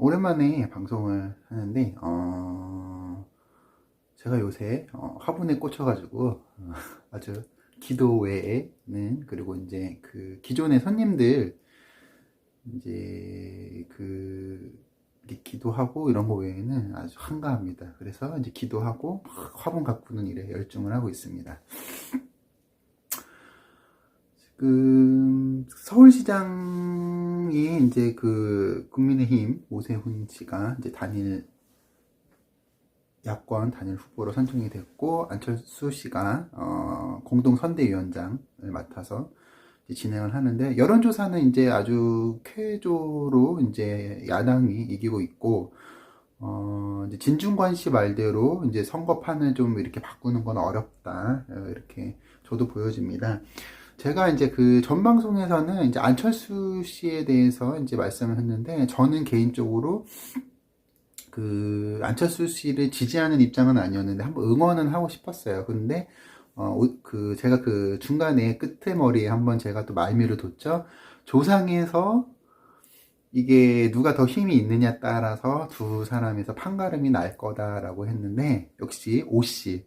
오랜만에 방송을 하는데, 제가 요새 화분에 꽂혀가지고 아주 기도 외에는, 그리고 이제 그 기존의 손님들 이제 이렇게 기도하고 이런 거 외에는 아주 한가합니다. 그래서 이제 기도하고 막 화분 가꾸는 일에 열중을 하고 있습니다. 지금 서울시장이 이제 그 국민의힘 오세훈 씨가 이제 야권 단일 후보로 선정이 됐고, 안철수 씨가 공동 선대위원장을 맡아서 이제 진행을 하는데, 여론조사는 이제 아주 쾌조로 이제 야당이 이기고 있고, 이제 진중권 씨 말대로 이제 선거판을 좀 이렇게 바꾸는 건 어렵다, 이렇게 저도 보여집니다. 제가 이제 그 전 방송에서는 이제 안철수 씨에 대해서 이제 말씀을 했는데, 저는 개인적으로 그 안철수 씨를 지지하는 입장은 아니었는데 한번 응원은 하고 싶었어요. 근데 제가 그 중간에 끝에 머리에 한번 제가 또 말미를 뒀죠. 조상에서 이게 누가 더 힘이 있느냐에 따라서 두 사람에서 판가름이 날 거다라고 했는데, 역시 오씨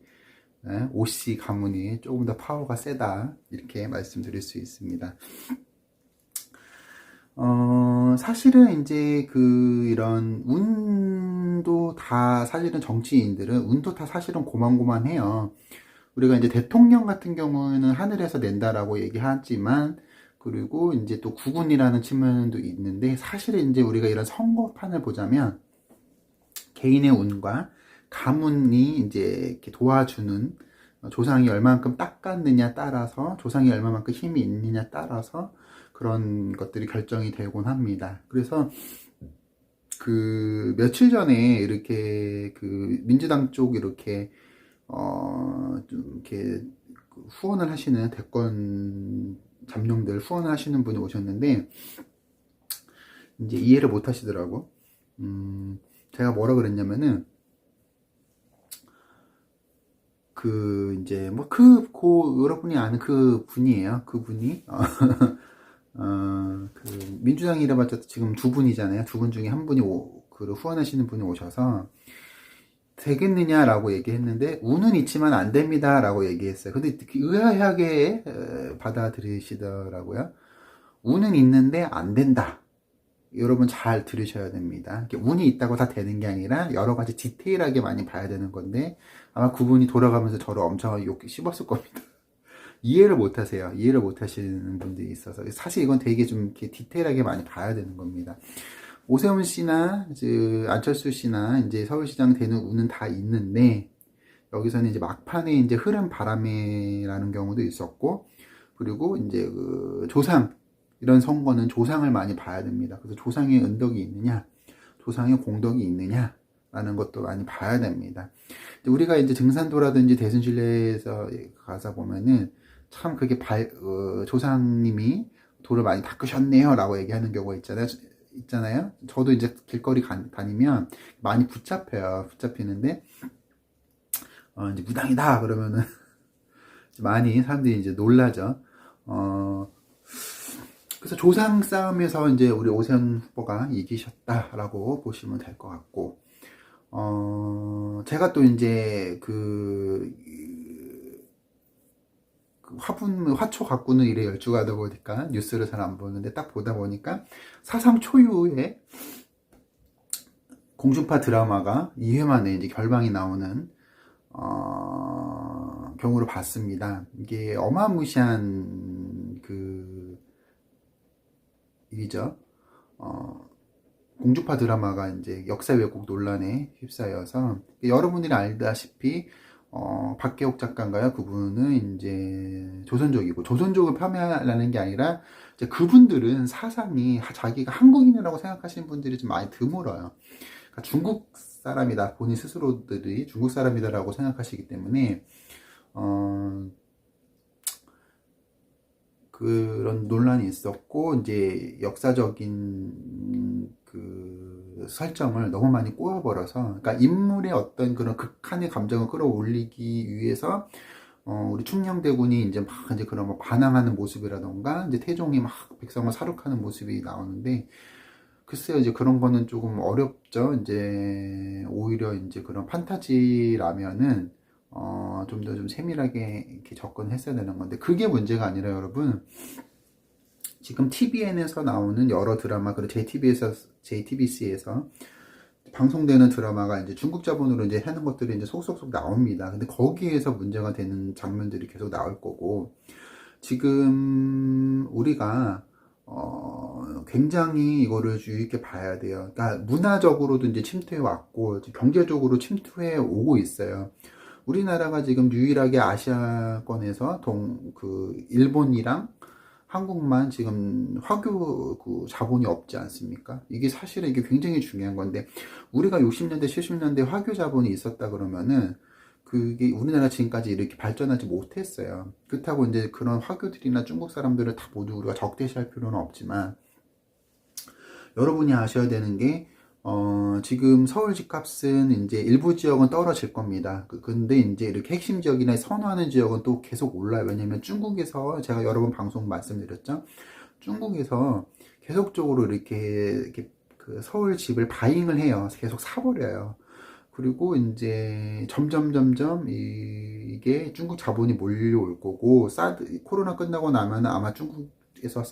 가문이 조금 더 파워가 세다, 이렇게 말씀드릴 수 있습니다. 사실은 이제 이런 운도 다, 사실은 정치인들은 운도 다 사실은 고만고만해요. 우리가 이제 대통령 같은 경우에는 하늘에서 낸다라고 얘기하지만, 그리고 이제 또 구군이라는 측면도 있는데, 사실은 이제 우리가 이런 선거판을 보자면 개인의 운과 가문이 이제 이렇게 도와주는, 조상이 얼만큼 닦았느냐 따라서, 조상이 얼마만큼 힘이 있느냐 따라서 그런 것들이 결정이 되곤 합니다. 그래서 그 며칠 전에 이렇게 그 민주당 쪽 이렇게 좀 이렇게 후원을 하시는, 대권 잠룡들 후원을 하시는 분이 오셨는데, 이제 이해를 못 하시더라고. 제가 뭐라 그랬냐면은, 이제 여러분이 아는 그 분이에요. 그 분이 민주당 이래봤자 지금 두 분이잖아요. 두 분 중에 한 분이 후원하시는 분이 오셔서 되겠느냐라고 얘기했는데, 운은 있지만 안 됩니다라고 얘기했어요. 근데 의아하게 받아들이시더라고요. 운은 있는데 안 된다. 여러분 잘 들으셔야 됩니다. 운이 있다고 다 되는 게 아니라 여러 가지 디테일하게 많이 봐야 되는 건데, 아마 그분이 돌아가면서 저를 엄청 씹었을 겁니다. 이해를 못 하세요. 이해를 못 하시는 분들이 있어서. 사실 이건 되게 좀 이렇게 디테일하게 많이 봐야 되는 겁니다. 오세훈 씨나, 안철수 씨나, 이제 서울시장 되는 운은 다 있는데, 여기서는 이제 막판에 이제 흐른 바람이라는 경우도 있었고, 그리고 이제 이런 선거는 조상을 많이 봐야 됩니다. 그래서 조상의 은덕이 있느냐, 조상의 공덕이 있느냐, 라는 것도 많이 봐야 됩니다. 우리가 이제 증산도라든지 대순실내에서 가서 보면은, 참 그게 조상님이 돌을 많이 닦으셨네요 라고 얘기하는 경우가 있잖아요. 저도 이제 길거리 다니면 많이 붙잡히는데, 이제 무당이다 그러면은 많이 사람들이 이제 놀라죠. 그래서 조상 싸움에서 이제 우리 오세훈 후보가 이기셨다라고 보시면 될 것 같고, 제가 또 이제 화초 가꾸는 일에 열중하다 보니까 뉴스를 잘 안 보는데, 딱 보다 보니까 사상 초유의 공중파 드라마가 2회 만에 이제 결방이 나오는 경우를 봤습니다. 이게 어마무시한 일이죠. 공중파 드라마가 이제 역사 왜곡 논란에 휩싸여서, 여러분들이 알다시피 박계옥 작가인가요? 그분은 이제 조선족을 폄하하려는 게 아니라, 이제 그분들은 사상이 자기가 한국인이라고 생각하시는 분들이 좀 많이 드물어요. 그러니까 중국 사람이다, 본인 스스로들이 중국 사람이다라고 생각하시기 때문에 그런 논란이 있었고, 이제 역사적인 설정을 너무 많이 꼬아버려서, 그러니까 인물의 어떤 그런 극한의 감정을 끌어올리기 위해서 우리 충녕대군이 이제 막 이제 그런 반항하는 모습이라던가, 이제 태종이 막 백성을 살육하는 모습이 나오는데, 글쎄요, 이제 그런 거는 조금 어렵죠. 이제 오히려 이제 그런 판타지라면은 좀 더 좀 세밀하게 이렇게 접근했어야 되는 건데 그게 문제가 아니라 여러분 지금 TVN에서 나오는 여러 드라마 그리고 JTBC에서 방송되는 드라마가 이제 중국 자본으로 이제 하는 것들이 이제 속속속 나옵니다. 근데 거기에서 문제가 되는 장면들이 계속 나올 거고 지금 우리가 굉장히 이거를 주의 깊게 봐야 돼요. 그러니까 문화적으로도 이제 침투해 왔고 경제적으로 침투해 오고 있어요. 우리나라가 지금 유일하게 아시아권에서 일본이랑 한국만 지금 화교 자본이 없지 않습니까? 이게 사실은 이게 굉장히 중요한 건데 우리가 60년대, 70년대 화교 자본이 있었다 그러면은 그게 우리나라 지금까지 이렇게 발전하지 못했어요. 그렇다고 이제 그런 화교들이나 중국 사람들을 다 모두 우리가 적대시할 필요는 없지만 여러분이 아셔야 되는 게 지금 서울 집값은 이제 일부 지역은 떨어질 겁니다. 근데 이제 이렇게 핵심 지역이나 선호하는 지역은 또 계속 올라요. 왜냐면 중국에서 제가 여러 번 방송 말씀드렸죠. 중국에서 계속적으로 이렇게 그 서울 집을 바잉을 해요. 계속 사버려요. 그리고 이제 점점 이게 중국 자본이 몰려올 거고 코로나 끝나고 나면 아마 중국에서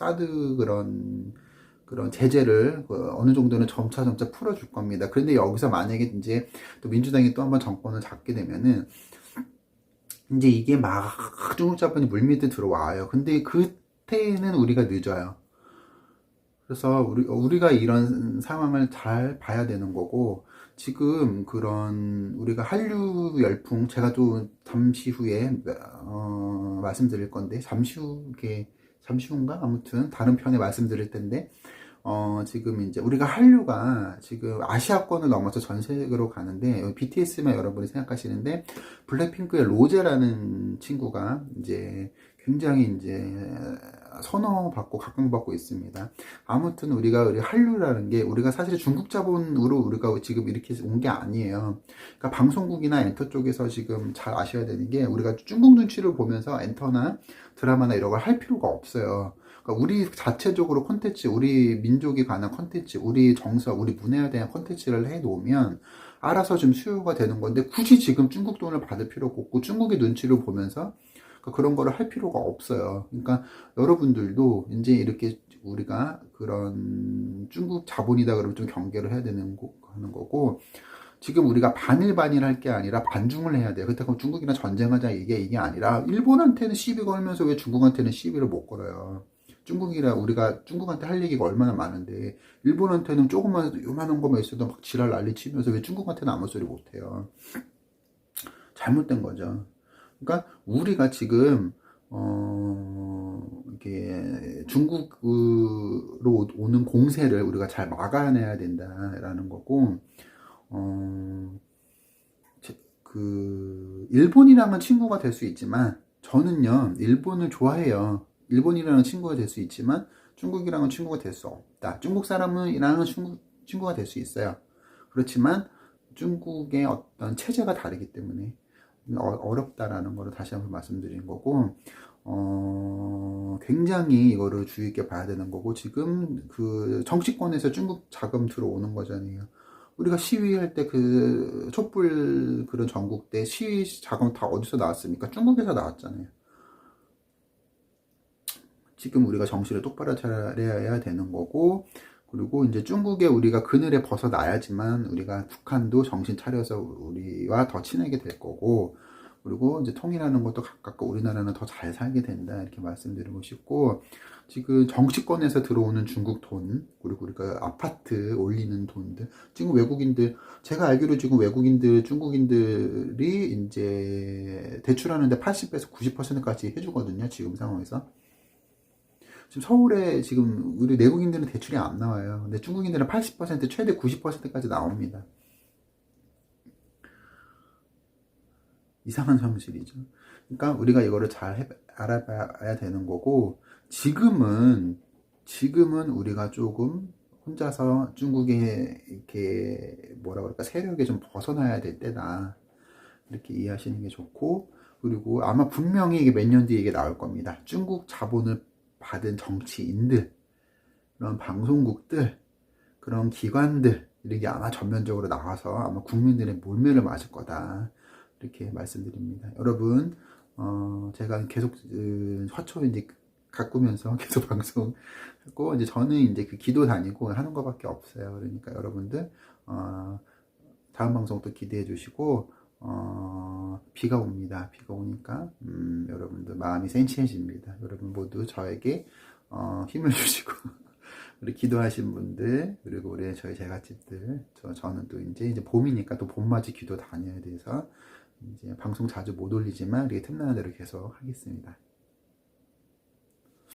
그런 제재를 어느 정도는 점차 풀어줄 겁니다. 그런데 여기서 만약에 이제 또 민주당이 또 한번 정권을 잡게 되면은 이제 이게 막 중국 자본이 물밀듯 들어와요. 근데 그때는 우리가 늦어요. 그래서 우리가 이런 상황을 잘 봐야 되는 거고 지금 그런 우리가 한류 열풍 제가 또 잠시 후에 말씀드릴 건데 잠시 후인가 아무튼 다른 편에 말씀드릴 텐데 지금 이제 우리가 한류가 지금 아시아권을 넘어서 전 세계로 가는데 BTS만 여러분이 생각하시는데 블랙핑크의 로제라는 친구가 이제 굉장히 이제 선호받고 각광받고 있습니다. 아무튼 우리 한류라는 게 우리가 사실 중국 자본으로 우리가 지금 이렇게 온 게 아니에요. 그러니까 방송국이나 엔터 쪽에서 지금 잘 아셔야 되는 게 우리가 중국 눈치를 보면서 엔터나 드라마나 이런 걸 할 필요가 없어요. 그러니까 우리 자체적으로 콘텐츠, 우리 민족에 관한 콘텐츠, 우리 정서, 우리 문화에 대한 콘텐츠를 해 놓으면 알아서 좀 수요가 되는 건데 굳이 지금 중국 돈을 받을 필요가 없고 중국의 눈치를 보면서 그런 거를 할 필요가 없어요. 그러니까 여러분들도 이제 이렇게 우리가 그런 중국 자본이다 그러면 좀 경계를 해야 하는 거고 지금 우리가 반일반일 할 게 아니라 반중을 해야 돼요. 그렇다고 중국이랑 전쟁하자 이게 아니라 일본한테는 시비 걸면서 왜 중국한테는 시비를 못 걸어요. 우리가 중국한테 할 얘기가 얼마나 많은데 일본한테는 조금만 요만한 것만 있어도 막 지랄 난리 치면서 왜 중국한테는 아무 소리 못 해요. 잘못된 거죠. 그러니까 우리가 지금 이게 중국으로 오는 공세를 우리가 잘 막아내야 된다라는 거고 일본이랑은 친구가 될 수 있지만 저는요 일본을 좋아해요. 일본이랑은 친구가 될 수 있지만 중국이랑은 친구가 될 수 없다. 중국 사람이랑은 친구가 될 수 있어요. 그렇지만 중국의 어떤 체제가 다르기 때문에 어렵다라는 거를 다시 한번 말씀드린 거고 굉장히 이거를 주의 있게 봐야 되는 거고 지금 그 정치권에서 중국 자금 들어오는 거잖아요. 우리가 시위할 때 촛불 그런 전국 때 시위 자금 다 어디서 나왔습니까? 중국에서 나왔잖아요. 지금 우리가 정신을 똑바로 차려야 되는 거고 그리고 이제 중국에 우리가 그늘에 벗어나야지만 우리가 북한도 정신 차려서 우리와 더 친하게 될 거고 그리고 이제 통일하는 것도 가깝고 우리나라는 더 잘 살게 된다 이렇게 말씀드리고 싶고 지금 정치권에서 들어오는 중국 돈 그리고 우리가 아파트 올리는 돈들 지금 외국인들 제가 알기로 지금 중국인들이 이제 대출하는데 80에서 90%까지 해주거든요 지금 상황에서 지금 서울에 지금 우리 내국인들은 대출이 안 나와요. 근데 중국인들은 80% 최대 90%까지 나옵니다. 이상한 현실이죠. 그러니까 우리가 이거를 잘 알아봐야 되는 거고 지금은 우리가 조금 혼자서 중국의 이렇게 뭐라 그럴까 세력에 좀 벗어나야 될 때다. 이렇게 이해하시는 게 좋고 그리고 아마 분명히 이게 몇 년 뒤에 이게 나올 겁니다. 중국 자본을 받은 정치인들, 그런 방송국들, 그런 기관들 이게 아마 전면적으로 나와서 아마 국민들의 몰매를 맞을 거다 이렇게 말씀드립니다. 여러분 제가 계속 화초 이제 가꾸면서 계속 방송하고 이제 저는 이제 그 기도 다니고 하는 것밖에 없어요. 그러니까 여러분들 다음 방송 또 기대해 주시고 비가 옵니다. 비가 오니까 여러분들 마음이 센치해집니다. 여러분 모두 저에게 힘을 주시고 우리 기도하신 분들 그리고 우리 저희 제갓집들 저는 또 이제 봄이니까 또 봄맞이 기도 다녀야 돼서 이제 방송 자주 못 올리지만 이렇게 틈나는 대로 계속 하겠습니다.